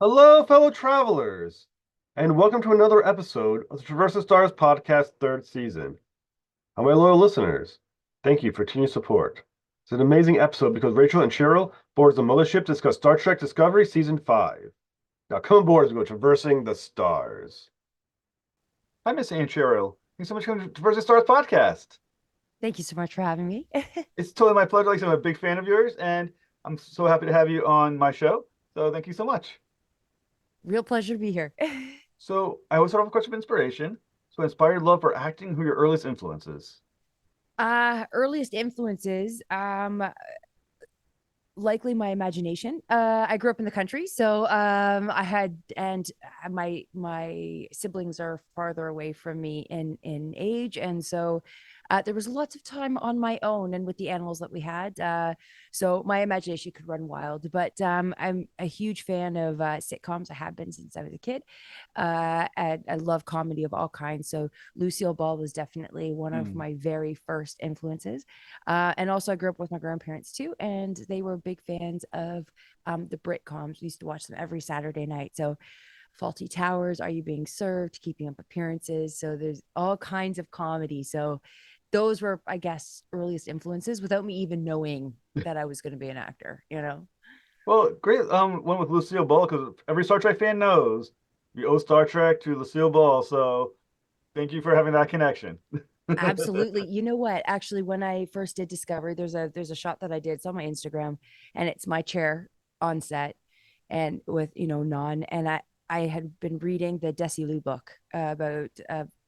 Hello, fellow travelers, and welcome to another episode of the Traverse the Stars podcast third season. And my loyal listeners, thank you for your support. It's an amazing episode because Rachael Ancheril boards the mothership to discuss Star Trek Discovery Season 5. Now come aboard as we go traversing the stars. Hi, Miss Ancheril. Thanks so much for coming to Traverse the Stars podcast. Thank you so much for having me. It's totally my pleasure. Like I said, I'm a big fan of yours, and I'm so happy to have you on my show. So thank you so much. Real pleasure to be here. So I always start off with a question of inspiration. So inspired love for acting, who are your earliest influences? Earliest influences, likely my imagination. I grew up in the country, so I had and my siblings are farther away from me in age, and so there was lots of time on my own and with the animals that we had. So my imagination could run wild. But I'm a huge fan of sitcoms. I have been since I was a kid. And I love comedy of all kinds. So Lucille Ball was definitely one of Hmm. my very first influences. And also, I grew up with my grandparents too, and they were big fans of the Britcoms. We used to watch them every Saturday night. So, Faulty Towers, Are You Being Served, Keeping Up Appearances. So, there's all kinds of comedy. So, those were, I guess, earliest influences without me even knowing that I was going to be an actor. Well, great one with Lucille Ball because every Star Trek fan knows we owe Star Trek to Lucille Ball. So thank you for having that connection. Absolutely. You know what? Actually, when I first did Discovery, there's a shot that I did. It's on my Instagram, and it's my chair on set, and with Nhan, and I had been reading the Desilu book about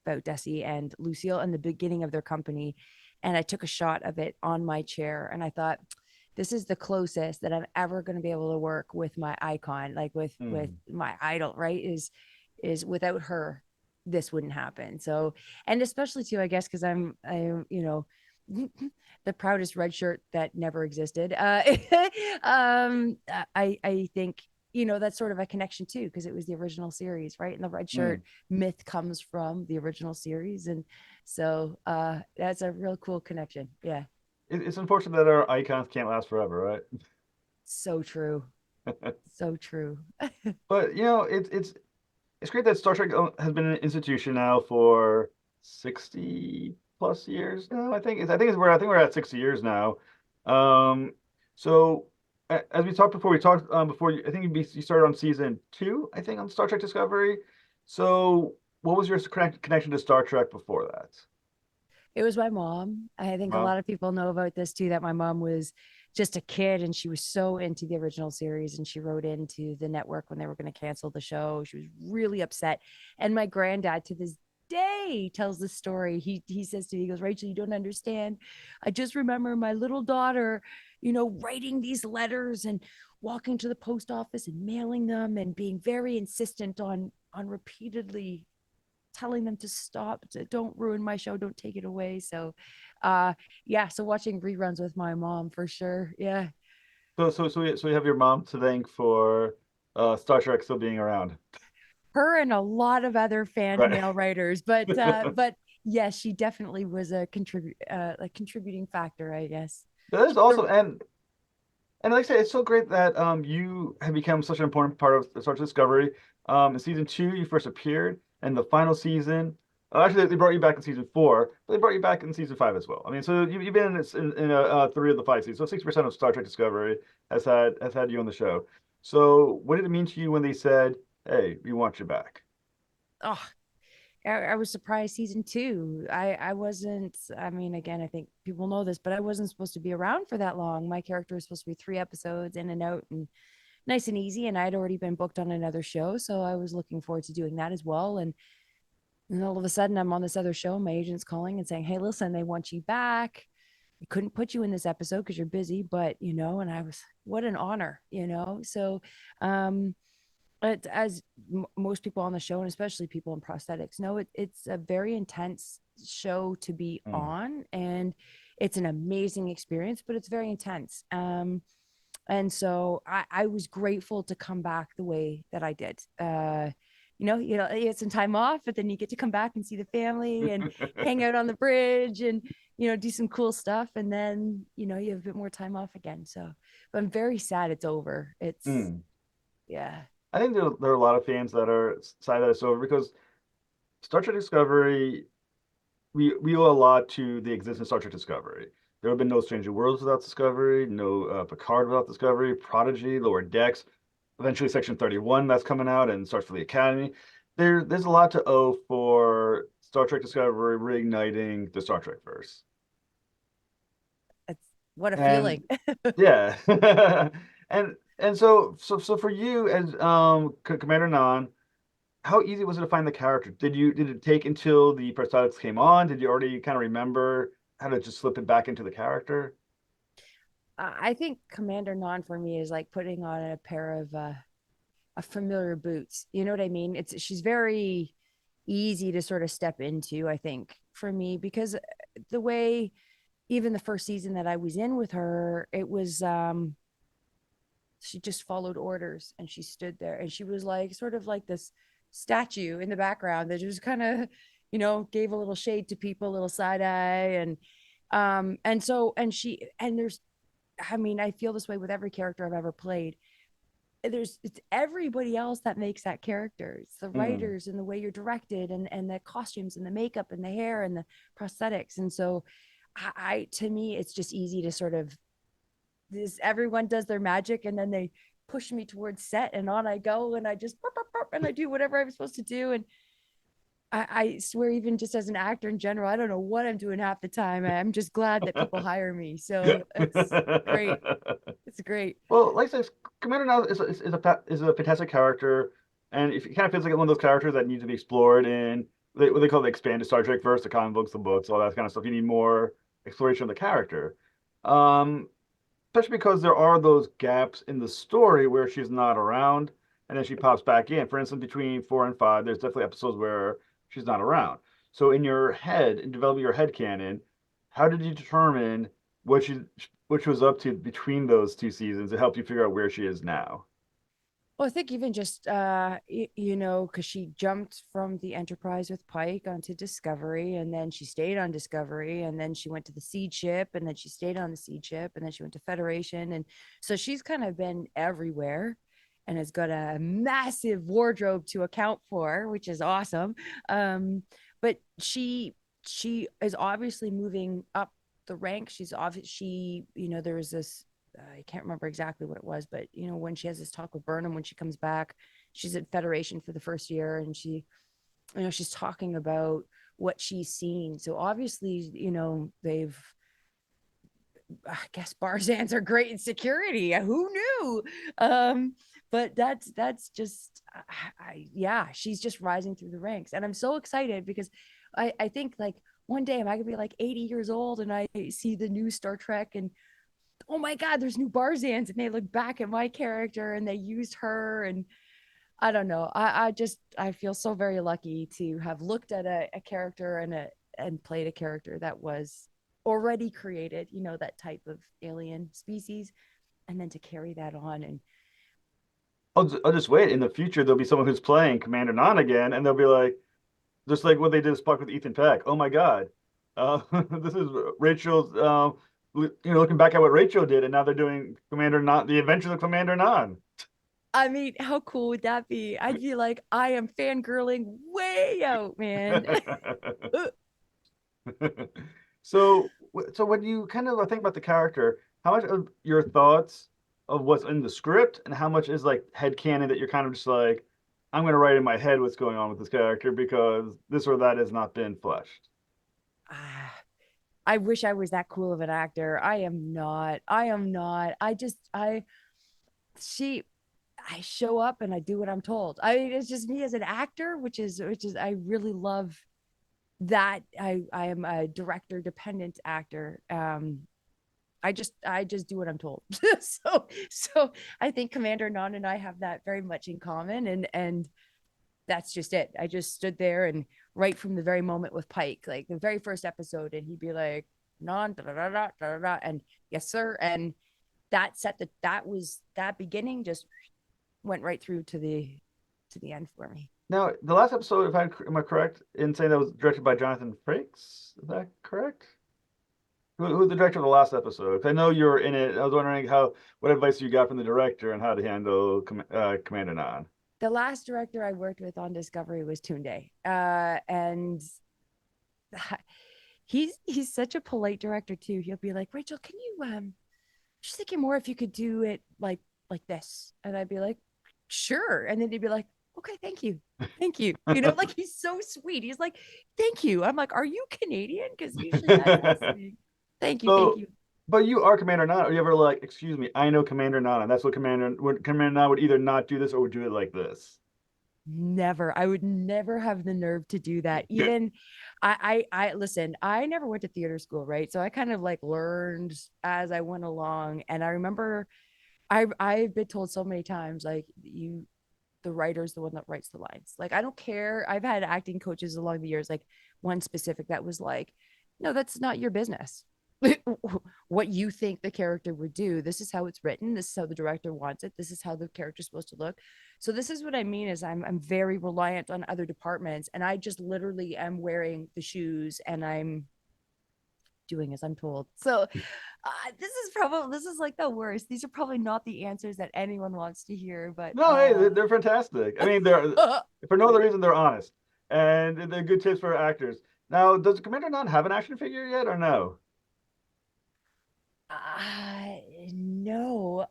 Desi and Lucille and the beginning of their company, and I took a shot of it on my chair, and I thought, this is the closest that I'm ever going to be able to work with my icon, like with Hmm. my idol, right? Is without her, this wouldn't happen. So, and especially too, I guess, because I'm the proudest red shirt that never existed. I think that's sort of a connection too, because it was the original series, right? And the red shirt Hmm. myth comes from the original series, and so that's a real cool connection. Yeah, It's unfortunate that our icons can't last forever, right? so true, so true. But it's great that Star Trek has been an institution now for 60 plus years now. I think we're at 60 years now. Um, so as we talked before, I think you started on season two, I think, on Star Trek Discovery. So what was your connection to Star Trek before that? It was my mom. I think a Well, lot of people know about this too, that my mom was just a kid and she was so into the original series, and she wrote into the network when they were going to cancel the show. She was really upset. And my granddad to this day tells the story. He says to me, he goes, Rachel, you don't understand. I just remember my little daughter, writing these letters and walking to the post office and mailing them and being very insistent on repeatedly telling them to stop, to don't ruin my show, don't take it away. So yeah, so watching reruns with my mom for sure. Yeah, so you have your mom to thank for Star Trek still being around. her and a lot of other fan Right. mail writers, but yes, she definitely was a contributing factor, I guess. That is She also and like I said, it's so great that you have become such an important part of the Star Trek Discovery. In season two, you first appeared, and the final season. Actually, they brought you back in season four, but they brought you back in season five as well. I mean, so you've been in three of the five seasons. So 60% of Star Trek Discovery has had you on the show. So what did it mean to you when they said, "Hey, we want you back"? Oh, I was surprised season two. I wasn't. I mean, again, I think people know this, but I wasn't supposed to be around for that long. My character was supposed to be 3 episodes in and out, and nice and easy. And I'd already been booked on another show, so I was looking forward to doing that as well. And all of a sudden, I'm on this other show. My agent's calling and saying, "Hey, listen, they want you back. We couldn't put you in this episode because you're busy, but and I was, what an honor. So, um, but as most people on the show, and especially people in prosthetics, know, it's a very intense show to be Mm. on, and it's an amazing experience, but it's very intense. And so I was grateful to come back the way that I did. You get some time off, but then you get to come back and see the family and hang out on the bridge and do some cool stuff, and then you have a bit more time off again. So, but I'm very sad it's over. It's Mm. Yeah. I think there are a lot of fans that are sad that it's over because Star Trek Discovery, we owe a lot to the existence of Star Trek Discovery. There have been no Stranger Worlds without Discovery, no Picard without Discovery, Prodigy, Lower Decks, eventually Section 31 that's coming out and starts for the Academy. There's a lot to owe for Star Trek Discovery reigniting the Star Trek verse. It's what a And feeling. yeah. And so for you as Commander Nhan, how easy was it to find the character? Did it take until the prosthetics came on? Did you already kind of remember how to just slip it back into the character? I think Commander Non for me is like putting on a pair of a familiar boots. You know what I mean? It's she's very easy to sort of step into, I think, for me, because the way even the first season that I was in with her, it was she just followed orders and she stood there and she was like sort of like this statue in the background that just kind of, gave a little shade to people, a little side eye, and so and she and there's I mean, I feel this way with every character I've ever played. It's everybody else that makes that character. It's the Mm. writers and the way you're directed and the costumes and the makeup and the hair and the prosthetics. And so I to me it's just easy to sort of this everyone does their magic and then they push me towards set and on I go and I just burp, burp, burp, and I do whatever I'm supposed to do. And I swear, even just as an actor in general, I don't know what I'm doing half the time. I'm just glad that people hire me. So it's great. It's great. Well, like I said, Commander now is a fantastic character, and it kind of feels like one of those characters that needs to be explored in what they call the expanded Star Trek verse, the comic books, the books, all that kind of stuff. You need more exploration of the character, um, especially because there are those gaps in the story where she's not around, and then she pops back in. For instance, between 4 and 5, there's definitely episodes where she's not around. So in your head, in developing your head canon, how did you determine what she was up to between those two seasons to help you figure out where she is now? Well, I think even just because she jumped from the Enterprise with Pike onto Discovery, and then she stayed on Discovery, and then she went to the Seed Ship, and then she stayed on the Seed Ship, and then she went to Federation, and so she's kind of been everywhere, and has got a massive wardrobe to account for, which is awesome. But she is obviously moving up the rank. She's obviously there was this I can't remember exactly what it was, but when she has this talk with Burnham when she comes back, she's at Federation for the first year, and she's talking about what she's seen. So obviously, they've I guess Barzans are great in security. Who knew? But that's just yeah, she's just rising through the ranks, and I'm so excited because I think like one day am I gonna be like 80 years old and I see the new Star Trek and oh my god, there's new Barzans, and they look back at my character and they used her. And I don't know, I feel so very lucky to have looked at a character and played a character that was already created, that type of alien species, and then to carry that on. And I'll just wait. In the future, there'll be someone who's playing Commander Non again, and they'll be like, just like what they did with Spock with Ethan Peck. Oh my God, this is Rachel's. Looking back at what Rachel did, and now they're doing Commander Non, the Adventures of Commander Non. I mean, how cool would that be? I'd be like, I am fangirling way out, man. So when you kind of think about the character, how much of your thoughts of what's in the script and how much is like headcanon that you're kind of just like, I'm going to write in my head what's going on with this character because this or that has not been fleshed. Ah, I wish I was that cool of an actor. I am not. I am not. She I show up and I do what I'm told. I mean, it's just me as an actor, which is I really love that. I am a director dependent actor. I just do what I'm told. So I think Commander Non and I have that very much in common, and that's just it. I just stood there and right from the very moment with Pike, like the very first episode, and he'd be like, Non, da da da da da da, and yes, sir. And that was that beginning just went right through to the end for me. Now, the last episode, if I am I correct in saying that was directed by Jonathan Frakes? Is that correct? Who's the director of the last episode? 'Cause I know you're in it. I was wondering what advice you got from the director on how to handle Commander Non. the last director I worked with on Discovery was Tunde. And he's such a polite director too. He'll be like, Rachel, can you just thinking more if you could do it like this. And I'd be like, sure. And then he'd be like, okay, thank you. Thank you. You know, like he's so sweet. He's like, thank you. I'm like, are you Canadian? Because usually that's listening. Thank you, thank So, you. but you are Commander Nhan. Are you ever like, excuse me, I know Commander Nhan, and that's what Commander Nhan would either not do this or would do it like this. Never. I would never have the nerve to do that. Even I listen, I never went to theater school, right? So I kind of like learned as I went along. And I remember I've been told so many times, like the writer's the one that writes the lines. Like I don't care. I've had acting coaches along the years, like one specific that was like, no, that's not your business. What you think the character would do. This is how it's written. This is how the director wants it. This is how the character's supposed to look. So this is what I mean is I'm very reliant on other departments, and I just literally am wearing the shoes and I'm doing as I'm told. So this is like the worst. These are probably not the answers that anyone wants to hear, but No, hey, they're fantastic. I mean, they're for no other reason they're honest, and they're good tips for actors. Now, does Commander Nhan have an action figure yet, or no? Uh, no,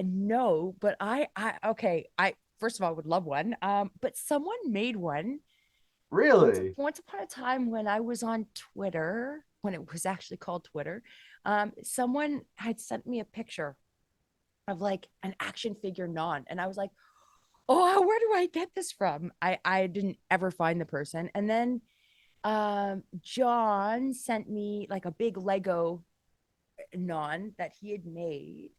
no, but I okay. I first of all would love one. But someone made one Really? once upon a time when I was on Twitter, when it was actually called Twitter. Someone had sent me a picture of like an action figure Nhan, and I was like, oh, where do I get this from? I didn't ever find the person, and then John sent me like a big Lego Nhan that he had made,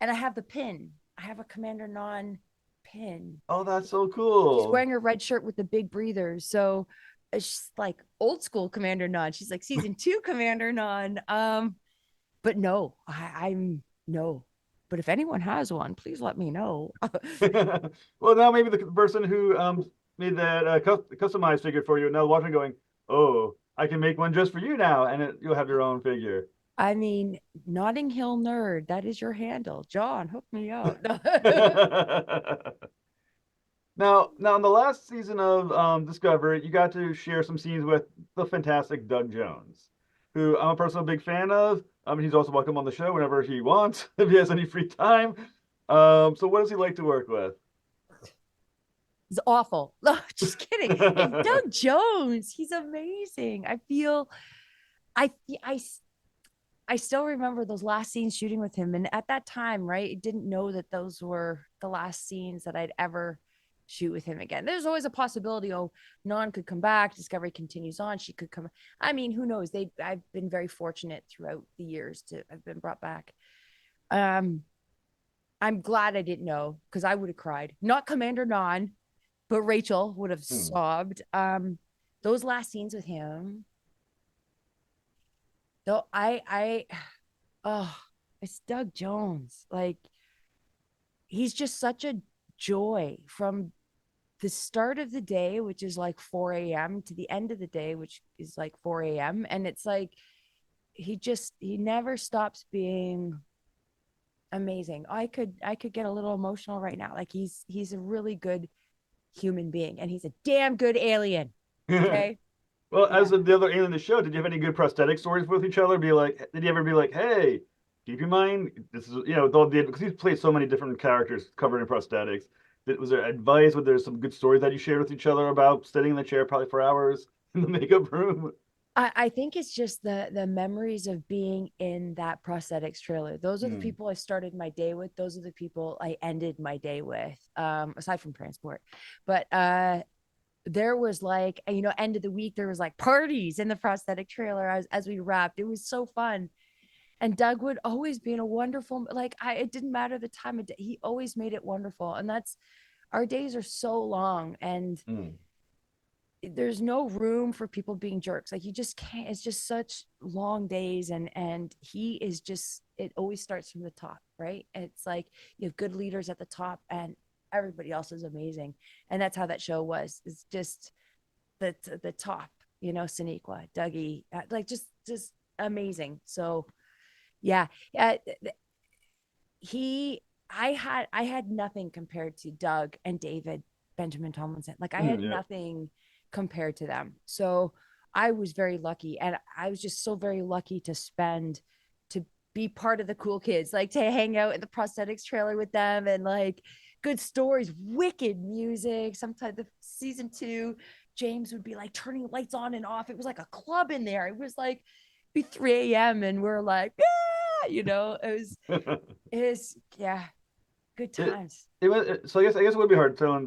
and I have the pin. I have a Commander Nhan pin. Oh, that's so She's cool. wearing a red shirt with the big breathers. So she's like old school Commander Nhan. She's like season two Commander Nhan. But no, I'm no. But if anyone has one, please let me know. Well, now maybe the person who made that customized figure for you now watching going, oh, I can make one just for you now, and you'll have your own figure. I mean, Notting Hill Nerd, that is your handle. John, hook me up. Now, in the last season of Discovery, you got to share some scenes with the fantastic Doug Jones, who I'm a personal big fan of. He's also welcome on the show whenever he wants, if he has any free time. So what does he like to work with? It's awful. No, just kidding. Hey, Doug Jones, he's amazing. I I I still remember those last scenes shooting with him. And at that time, right, I didn't know that those were the last scenes that I'd ever shoot with him again. There's always a possibility, oh, Nhan could come back, Discovery continues on, she could come. I mean, who knows? I've been very fortunate throughout the years to have been brought back. Um, I'm glad I didn't know because I would have cried. Not Commander Nhan, but Rachel would have Hmm. sobbed. Those last scenes with him, though I oh, it's Doug Jones. Like he's just such a joy from the start of the day, which is like 4 a.m., to the end of the day, which is like 4 a.m. And it's like he never stops being amazing. I could get a little emotional right now. Like he's a really good human being and he's a damn good alien. Okay. Well, as Yeah. the other alien in the show, did you have any good prosthetic stories with each other? Be like, did you ever be like, hey, keep in mind, this is, because he's played so many different characters covered in prosthetics. Was there advice? Was there some good stories that you shared with each other about sitting in the chair probably for hours in the makeup room? I think it's just the memories of being in that prosthetics trailer. Those are the Hmm. people I started my day with. Those are the people I ended my day with, aside from transport. But there was like, end of the week, there was like parties in the prosthetic trailer as we wrapped. It was so fun. And Doug would always be in a wonderful, like, it didn't matter the time of day. He always made it wonderful. And our days are so long. And Hmm. there's no room for people being jerks. Like you just can't. It's just such long days, and he is just. It always starts from the top, right? It's like you have good leaders at the top, and everybody else is amazing, and that's how that show was. It's just the top, Sonequa, Dougie, like just amazing. So yeah, he I had nothing compared to Doug and David Benjamin Tomlinson. Like I had Yeah. nothing compared to them. So I was very lucky, and I was just so very lucky to be part of the cool kids, like to hang out in the prosthetics trailer with them, and like good stories, wicked music. Sometimes the season 2, James would be like turning lights on and off. It was like a club in there. It was like be 3 a.m. and we're like, yeah, it was yeah, good It times. it was so I guess it would be hard telling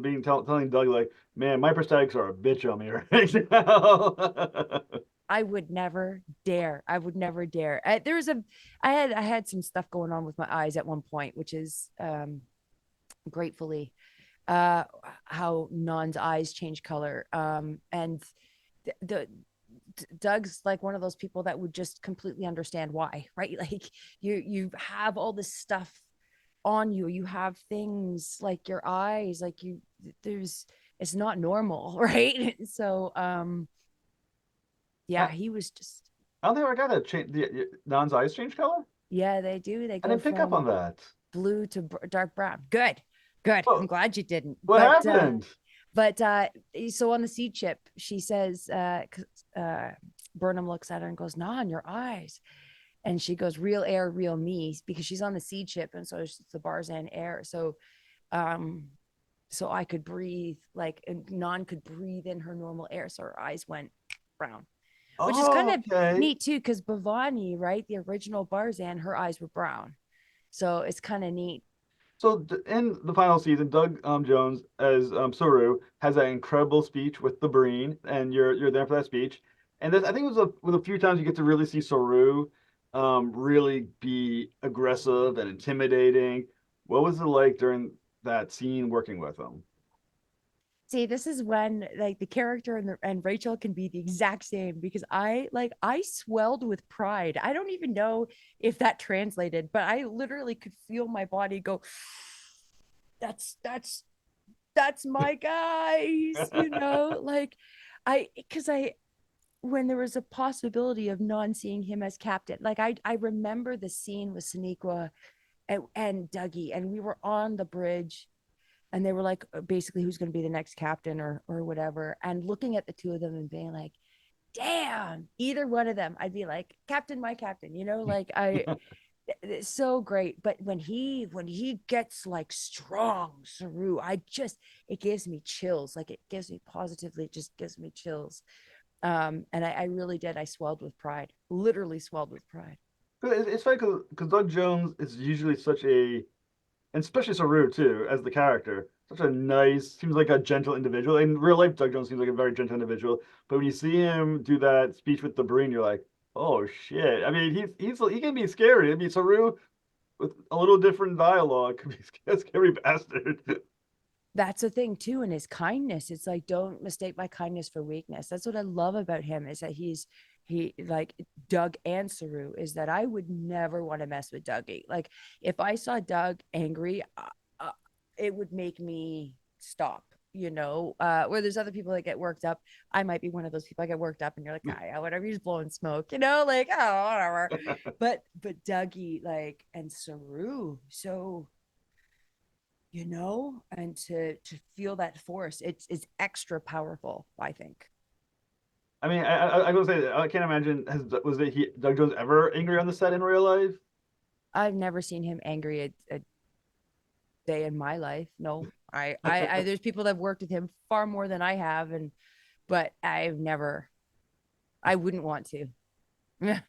Doug like, man, my prosthetics are a bitch on me right now. I would never dare. I would never dare. There was a, I had some stuff going on with my eyes at one point, which is gratefully uh how Nhan's eyes change color. And the Doug's like one of those people that would just completely understand why, right? Like you have all this stuff on you. You have things like your eyes, like there's it's not normal, right? So I, yeah, he was just I don't think I got that change. The Non's eyes change color. yeah, they do. They I go didn't pick up on from that. blue to dark brown. Good. Good. I'm Well, glad you didn't. what happened? But so on the seed chip, she says uh Burnham looks at her and goes, "Nah, in your eyes." And she goes, "Real air, real me," because she's on the seed chip, and so it's the Barzan air. Um so I could breathe, like, and Nhan could breathe in her normal air, so her eyes went brown, which is kind Oh, of okay. neat too, because Bhavani, right, the original Barzan, her eyes were brown, so it's kind of neat. So in the final season, Doug Jones as Saru has that incredible speech with the Breen, and you're there for that speech. And this, I think it was with a few times you get to really see Saru really be aggressive and intimidating. What was it like during that scene working with him? See, this is when like the character and Rachel can be the exact same, because I swelled with pride. I don't even know if that translated, but I literally could feel my body go, that's that's my guys, like because I when there was a possibility of non seeing him as captain, like I remember the scene with Sonequa and Dougie, and we were on the bridge, and they were like basically who's going to be the next captain or whatever, and looking at the two of them and being like, damn, either one of them, I'd be like, captain, my captain, like it's so great. But when he gets like strong Saru, it gives me chills. Like it gives me positively, it just gives me chills. And I really did, I swelled with pride, literally swelled with pride. It's funny because Doug Jones is usually such a, and especially Saru too, as the character, such a nice, seems like a gentle individual. In real life, Doug Jones seems like a very gentle individual. But when you see him do that speech with the Breen, you're like, oh shit. I mean, he can be scary. I mean, Saru with a little different dialogue could be a scary bastard. That's the thing too, and his kindness, it's like, don't mistake my kindness for weakness. That's what I love about him, is that he like Doug and Saru, is that I would never want to mess with Dougie. Like if I saw Doug angry, uh, it would make me stop, where there's other people that get worked up. I might be one of those people. I get worked up and you're like, ah, yeah, whatever, you're just blowing smoke, like, oh, whatever. But Dougie, like, and Saru, so and to feel that force, it's extra powerful, I think. I mean, I will say, I can't imagine, was it Doug Jones ever angry on the set in real life? I've never seen him angry a day in my life. No, I there's people that have worked with him far more than I have, but I wouldn't want to. Yeah.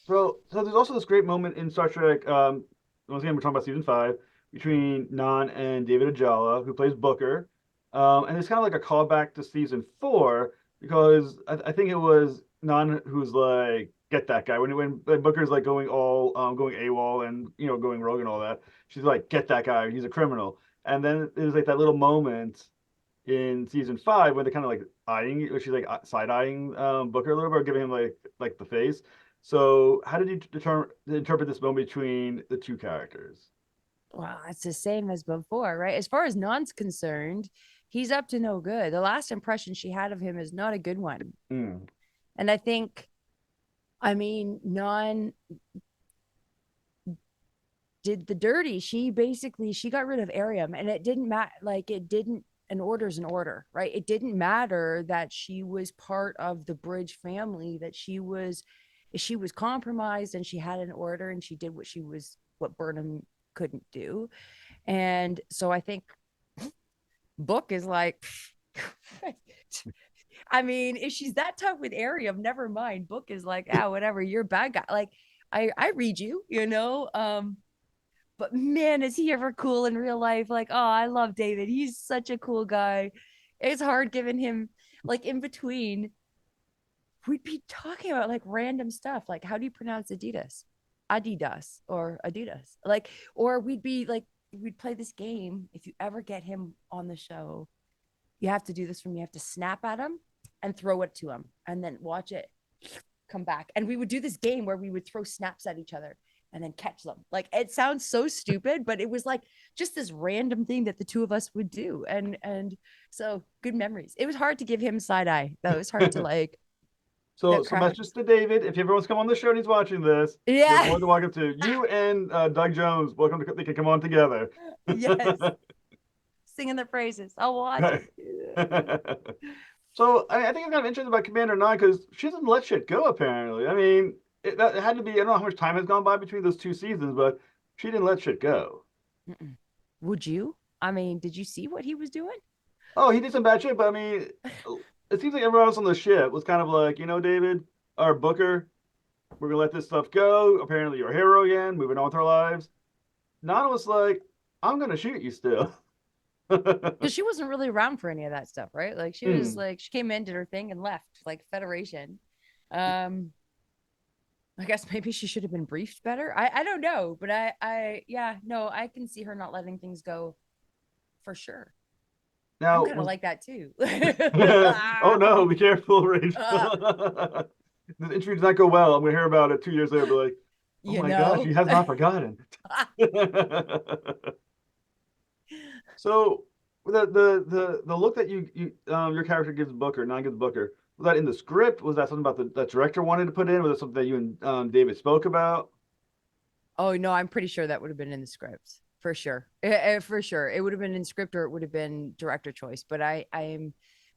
So there's also this great moment in Star Trek. Once again, we're talking about season 5 between Nhan and David Ajala, who plays Booker, and it's kind of like a callback to season 4 because I think it was Nhan who's like, "Get that guy." When Booker's like going AWOL and going rogue and all that, she's like, "Get that guy. He's a criminal." And then there's like that little moment in season 5 when they're kind of like she's like side eyeing Booker a little bit, or giving him like the face. So, how did you interpret this moment between the two characters? Well, it's the same as before, right? As far as Non's concerned, he's up to no good. The last impression she had of him is not a good one. Mm. And I think, I mean, Non did the dirty. She basically she got rid of Arium, and it didn't matter. Like it didn't. An order's an order, right? It didn't matter that she was part of the Bridge family. That she was compromised, and she had an order, and she did what Burnham couldn't do. And so I think Book is like, I mean, if she's that tough with Arium, never mind. Book is like, whatever, you're a bad guy. Like, I read you, you know. But man, is he ever cool in real life? Like, oh, I love David. He's such a cool guy. It's hard giving him like in between. We'd be talking about like random stuff, like how do you pronounce Adidas? Adidas or Adidas. Like, or we'd be like, we'd play this game. If you ever get him on the show, you have to do this for me. You have to snap at him and throw it to him and then watch it come back. And we would do this game where we would throw snaps at each other and then catch them. Like it sounds so stupid, but it was like just this random thing that the two of us would do. And so good memories. It was hard to give him side eye though. It was hard to like So, that so crowd. message to David. If everyone's come on the show and he's watching this, you're Yeah. more than welcome to. You and Doug Jones, welcome to. They can come on together. Yes. Singing their praises. I'll watch it. So I think I'm kind of interested about Commander Nhan because she doesn't let shit go. Apparently, I mean, that had to be. I don't know how much time has gone by between those two seasons, but she didn't let shit go. Mm-mm. Would you? I mean, did you see what he was doing? Oh, he did some bad shit, but I mean, it seems like everyone else on the ship was kind of like, David, our Booker, we're gonna let this stuff go. Apparently, you're a hero again, moving on with our lives. Nana was like, I'm gonna shoot you still. Because she wasn't really around for any of that stuff, right? Like she was Hmm. like she came in, did her thing, and left, like Federation. Um, I guess maybe she should have been briefed better. I don't know, but yeah, no, I can see her not letting things go for sure. I'm Now kind of was like that too. oh no, be careful, Rachel. uh, This interview did not go well. I'm gonna hear about it 2 years later. Be like, oh you my gosh, know. he has not forgotten. So the look that your character gives Booker, Nhan gives Booker, was that in the script? Was that something about that director wanted to put in? Was that something that you and David spoke about? Oh no, I'm pretty sure that would have been in the script for sure. For sure, it would have been in script or it would have been director choice. But I'm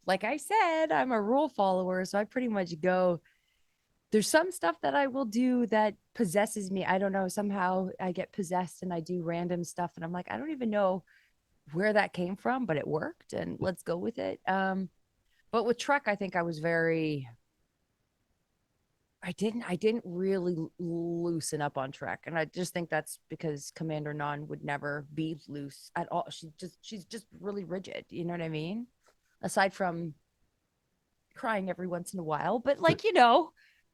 like I said, I'm a rule follower, so I pretty much go. There's some stuff that I will do that possesses me. I don't know. Somehow I get possessed and I do random stuff, and I'm like, I don't even know where that came from, but it worked, and let's go with it. But with Trek, I think I was very I didn't really loosen up on Trek, and I just think that's because Commander Nhan would never be loose at all. She's just really rigid. You know what I mean? Aside from crying every once in a while, but like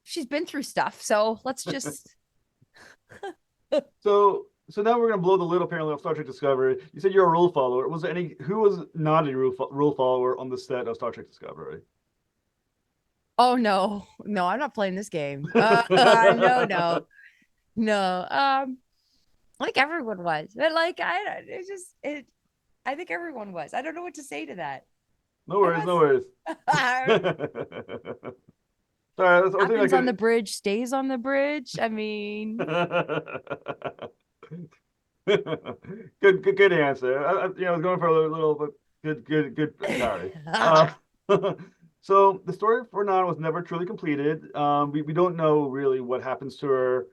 she's been through stuff. So let's just. So now we're gonna blow the lid apparently of Star Trek Discovery. You said you're a rule follower. Was there any who was not a rule follower on the set of Star Trek Discovery? Oh no, no, I'm not playing this game. No, no, no. Like everyone was, but like it's just it. I think everyone was. I don't know what to say to that. No I worries, no was. worries. Sorry, that's the only thing I Happens on the could. bridge, stays on the bridge. I mean, Good answer. I was going for a little, but good parry. Uh, so the story for Nana was never truly completed. We don't know really what happens to her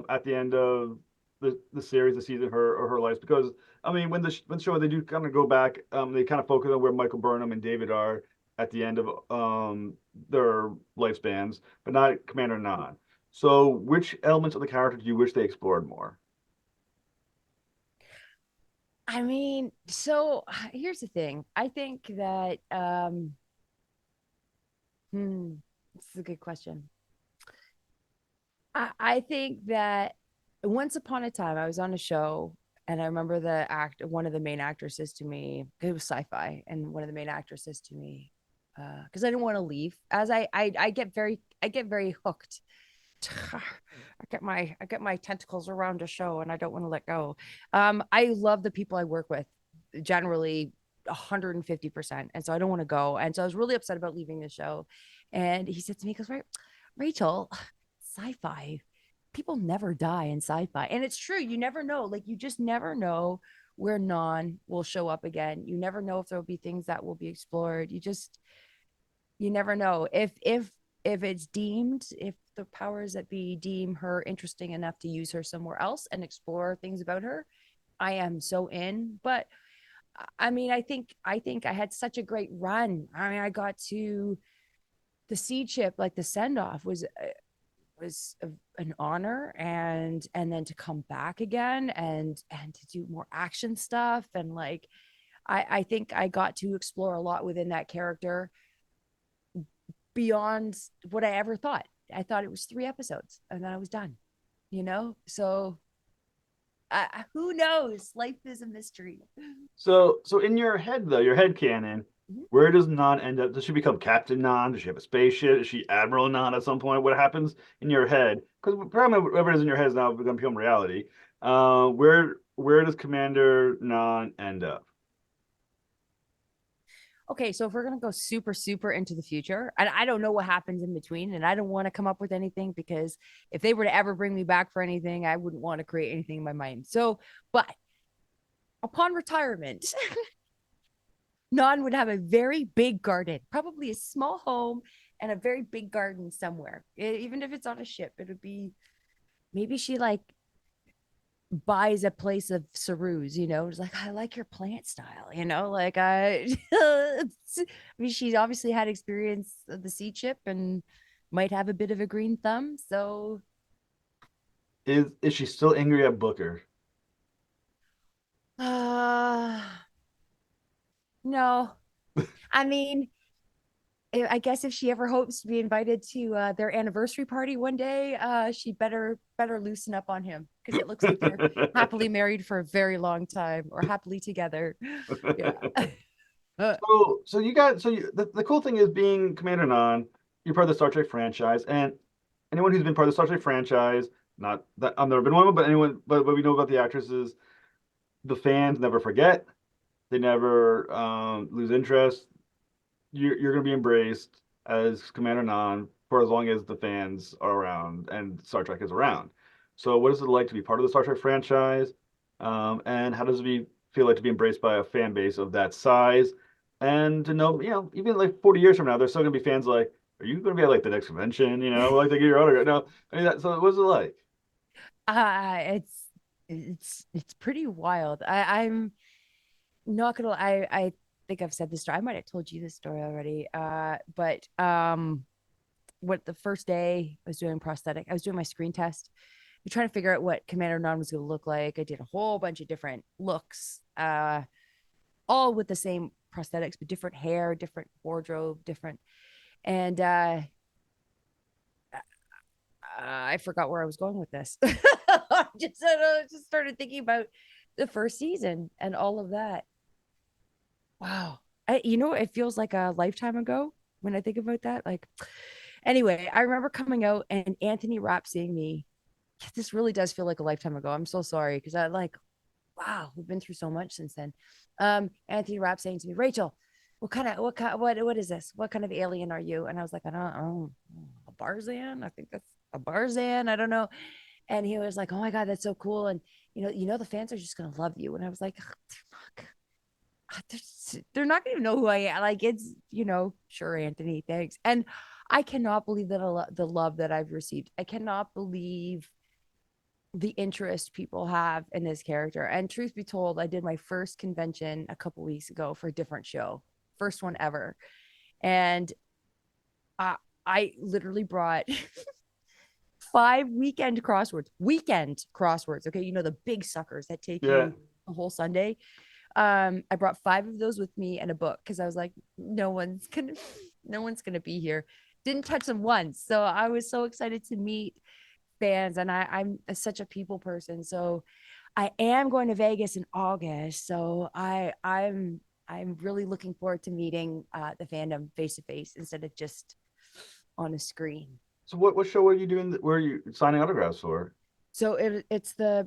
at the end of the series, the season, her life, because I mean, when the show they do kind of go back, they kind of focus on where Michael Burnham and David are at the end of their lifespans, but not Commander Nhan. So, which elements of the character do you wish they explored more? I mean, so here's the thing. I think that this is a good question. I think that once upon a time I was on a show and I remember one of the main actors says to me, it was sci-fi, and one of the main actors says to me, because I didn't want to leave, as I get very hooked. I get my tentacles around a show and I don't want to let go. I love the people I work with, generally 150%, and so I don't want to go. And so I was really upset about leaving the show. And he said to me, he goes, right, Rachel, sci-fi people never die in sci-fi. And it's true, you never know. Like you just never know where Nhan will show up again. You never know if there'll be things that will be explored. You never know. If it's deemed, if the powers that be deem her interesting enough to use her somewhere else and explore things about her, I am so in. But I mean, I think I had such a great run. I mean, I got to the seed ship, like the send off an honor, and then to come back again and to do more action stuff, and like I think I got to explore a lot within that character beyond what I ever thought. I thought it was 3 episodes and then I was done, so who knows, life is a mystery. So in your head though, your head canon, Mhm. where does Nhan end up? Does she become Captain Nhan? Does she have a spaceship? Is she Admiral Nhan at some point? What happens in your head? Because probably whatever is in your head is now become reality. Where does Commander Nhan end up? Okay, so if we're gonna go super, super into the future, and I don't know what happens in between, and I don't want to come up with anything because if they were to ever bring me back for anything, I wouldn't want to create anything in my mind. So, but upon retirement, Non would have a very big garden, probably a small home and a very big garden somewhere. Even if it's on a ship, it would be maybe she like buys a place of Saru's, it's like, I like your plant style, like I mean, she's obviously had experience of the sea chip and might have a bit of a green thumb. So Is she still angry at Booker? uh no. I mean, I guess if she ever hopes to be invited to their anniversary party one day, she better loosen up on him because it looks like they're happily married for a very long time or happily together. Yeah. The cool thing is being Commander Nhan, you're part of the Star Trek franchise, and anyone who's been part of the Star Trek franchise, not that I've never been one, but anyone, but what we know about the actresses, the fans never forget. They never lose interest. You're going to be embraced as Commander Nhan for as long as the fans are around and Star Trek is around. So, what is it like to be part of the Star Trek franchise? And how does it feel like to be embraced by a fan base of that size? And to know, even like 40 years from now, there's still going to be fans like, are you going to be at like the next convention? Like they get your autograph. No, I mean, so what's it like? It's pretty wild. I'm not gonna. I think I've said this story. I might have told you this story already. But what the first day I was doing prosthetic, I was doing my screen test. You're trying to figure out what Commander Non was going to look like. I did a whole bunch of different looks, all with the same prosthetics, but different hair, different wardrobe, different. And I forgot where I was going with this. I just started thinking about the first season and all of that. Wow. It feels like a lifetime ago when I think about that. Like, anyway, I remember coming out and Anthony Rapp seeing me. This really does feel like a lifetime ago. I'm so sorry because I like, wow, we've been through so much since then. Anthony Rapp saying to me, Rachel, what is this? What kind of alien are you? And I was like, I don't know, a Barzan. I think that's a Barzan. I don't know. And he was like, oh my God, that's so cool. And the fans are just gonna love you. And I was like, they're not gonna even know who I am. Like it's, sure, Anthony, thanks. And I cannot believe that the love that I've received. I cannot believe the interest people have in this character. And truth be told, I did my first convention a couple weeks ago for a different show, first one ever, and I literally brought 5 weekend crosswords. Okay, the big suckers that take Yeah. you a whole Sunday. I brought 5 of those with me and a book because I was like, no one's gonna be here. Didn't touch them once, so I was so excited to meet fans, and I'm such a people person. So I am going to Vegas in August, so I'm really looking forward to meeting the fandom face to face instead of just on a screen. So what show are you doing? Where are you signing autographs for? So it's the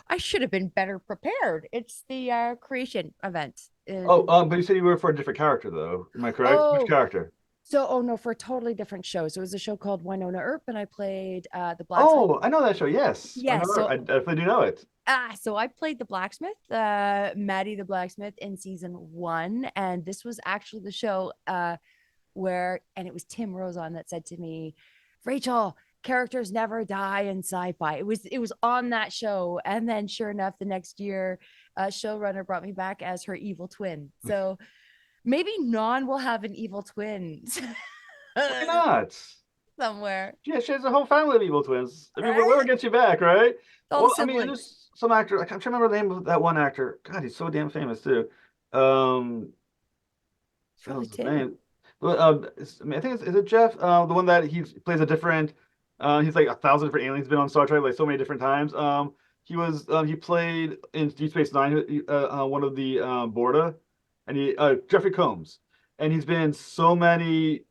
I should have been better prepared. It's the creation event. Oh, but you said you were for a different character though. Am I correct? Which Oh, character? So, oh no, for a totally different show. So it was a show called Winona Earp, and I played the blacksmith. Oh, I know that show. Yes, I Yeah, know. so I definitely do know it. so I played the blacksmith, Maddie the blacksmith in season 1, and this was actually the show where, and it was Tim Rozon that said to me, Rachel, characters never die in sci-fi. It was on that show, and then sure enough, the next year, showrunner brought me back as her evil twin. So maybe Non will have an evil twin Why not? somewhere. Yeah, she has a whole family of evil twins. I mean, whatever Right? gets you back, right? All the Well, I mean, siblings. there's some actor. I can't remember the name of that one actor. God, he's so damn famous too. Um, It's that probably was his Tim. name. But I mean, I think is it Jeff? The one that he plays a different. He's like 1,000 different aliens. Been on Star Trek like so many different times. He played in Deep Space Nine. One of the Borda, and he Jeffrey Combs, and he's been in so many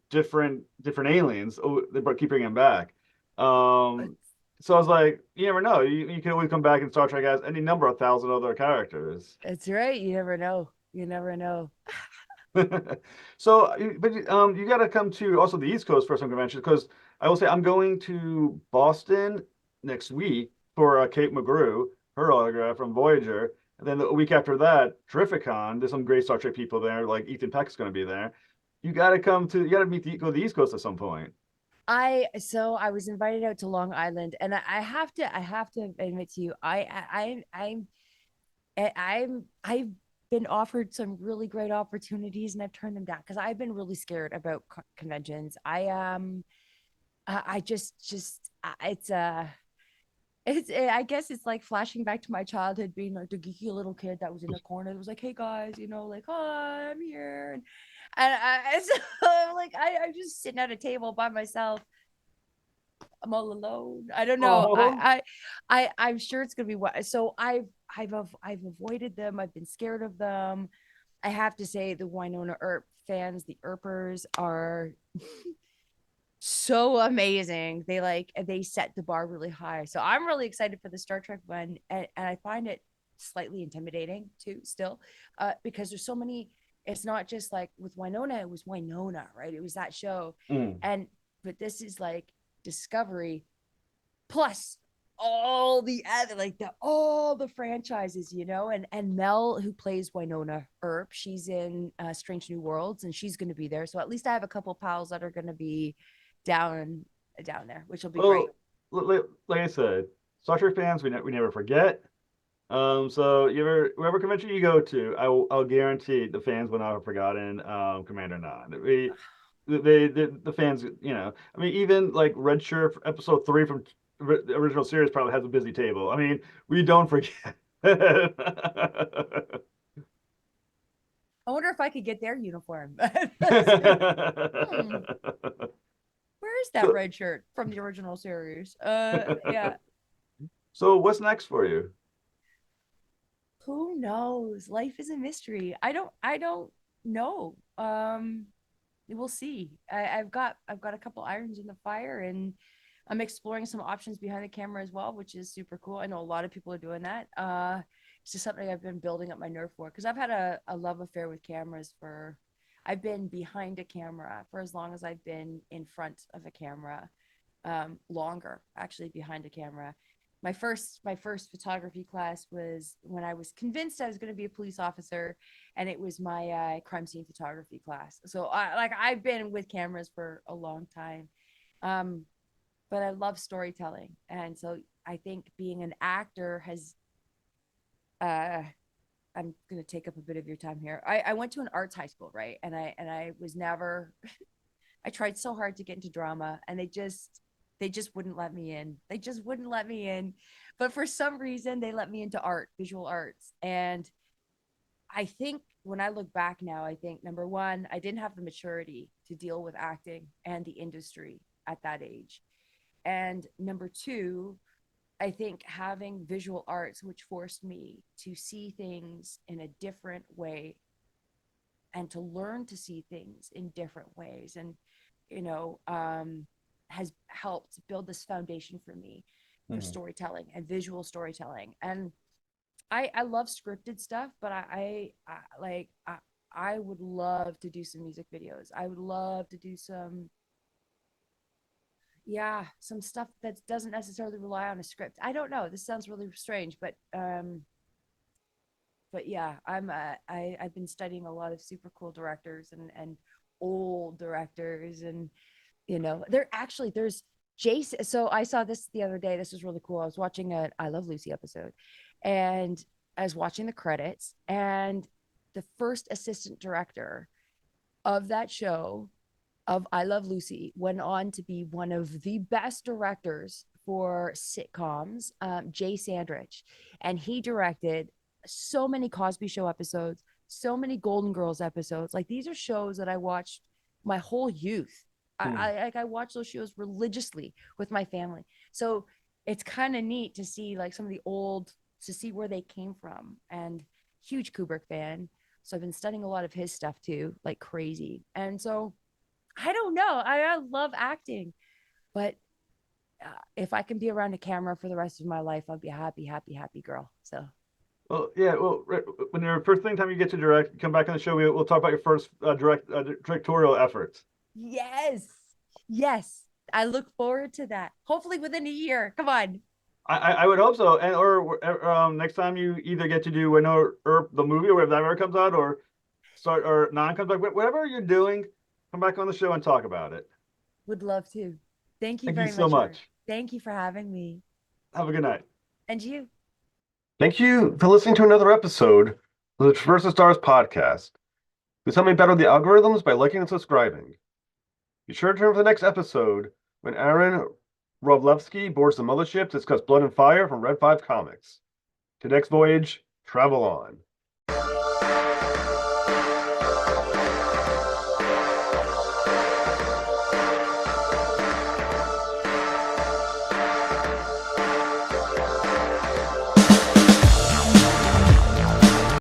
different aliens. Oh, they keep bringing him back. Um, so I was like, you never know. You can always come back in Star Trek as any number of thousand other characters. That's right. You never know. You never know. So, but you got to come to also the East Coast for some conventions because I will say I'm going to Boston next week for Kate McGrew, her autograph from Voyager, and then the week after that, Terrificon. There's some great Star Trek people there, like Ethan Peck is going to be there. You got to go to the East Coast at some point. I was invited out to Long Island, and I have to admit to you, I've been offered some really great opportunities, and I've turned them down because I've been really scared about conventions. I I guess it's like flashing back to my childhood, being like the geeky little kid that was in the corner that was like, hey guys, like, hi, I'm here. I'm just sitting at a table by myself. I'm all alone. I don't know. Oh, I'm sure it's gonna be what. So I've avoided them. I've been scared of them. I have to say, the Winona Earp fans, the Earpers, are so amazing. They set the bar really high. So I'm really excited for the Star Trek one, and I find it slightly intimidating too, still, because there's so many. It's not just like with Winona; it was Winona, right? It was that show, mm, and but this is like Discovery plus all the other all the franchises, and Mel, who plays Winona Earp, she's in Strange New Worlds, and she's going to be there. So at least I have a couple pals that are going to be down down there, which will be well, great. like I said, Star Trek fans, we never forget. So wherever convention you go to, I'll guarantee the fans will not have forgotten Commander Nhan. The fans, I mean, even like Red Shirt episode 3 from the original series probably has a busy table. I mean, we don't forget. I wonder if I could get their uniform. Where is that So, red shirt from the original series? Yeah. so what's next for you? Who knows? Life is a mystery. I don't know. We'll see. I've got a couple irons in the fire, and I'm exploring some options behind the camera as well, which is super cool. I know a lot of people are doing that. It's just something I've been building up my nerve for, because I've had a love affair with cameras for I've been behind a camera for as long as I've been in front of a camera, longer actually behind a camera. My first photography class was when I was convinced I was going to be a police officer, and it was my crime scene photography class. So I've been with cameras for a long time, um, but I love storytelling, and so I think being an actor has. Uh, I'm going to take up a bit of your time here. I went to an arts high school, right? And I was never. I tried so hard to get into drama, and they just wouldn't let me in. They just wouldn't let me in. But for some reason, they let me into art, visual arts. And I think when I look back now, I think number one, I didn't have the maturity to deal with acting and the industry at that age. And number two, I think having visual arts, which forced me to see things in a different way and to learn to see things in different ways, and you know um has helped build this foundation for me for Mhm. storytelling and visual storytelling. And I love scripted stuff, but I would love to do some music videos. I would love to do some stuff that doesn't necessarily rely on a script. I don't know. This sounds really strange, but yeah, I've been studying a lot of super cool directors and old directors, and there's Jason. So I saw this the other day. This was really cool. I was watching a I Love Lucy episode, and I was watching the credits, and the first assistant director of that show of I Love Lucy went on to be one of the best directors for sitcoms, Jay Sandrich. And he directed so many Cosby Show episodes, so many Golden Girls episodes. Like, these are shows that I watched my whole youth. I watched those shows religiously with my family. So it's kind of neat to see like some of the old, to see where they came from. And huge Kubrick fan. So I've been studying a lot of his stuff too, like crazy. And so I don't know. I love acting, but if I can be around a camera for the rest of my life, I'll be a happy, happy, happy girl. So, Well, yeah. Well, when your first time you get to direct, come back on the show. We'll talk about your first directorial efforts. yes, yes. I look forward to that. Hopefully within a year. Come on. I would hope so. And or next time you either get to do the movie or whatever that ever comes out, or start or non comes back, whatever you're doing, come back on the show and talk about it. Would love to. Thank you Thank very you so much. much. Thank you for having me. Have a good night. And you. Thank you for listening to another episode of the Traverse the Stars podcast. Please help me better the algorithms by liking and subscribing. Be sure to turn for the next episode when Aaron Rovlevsky boards the mothership to discuss Blood and Fire from Red 5 Comics. To next voyage, travel on.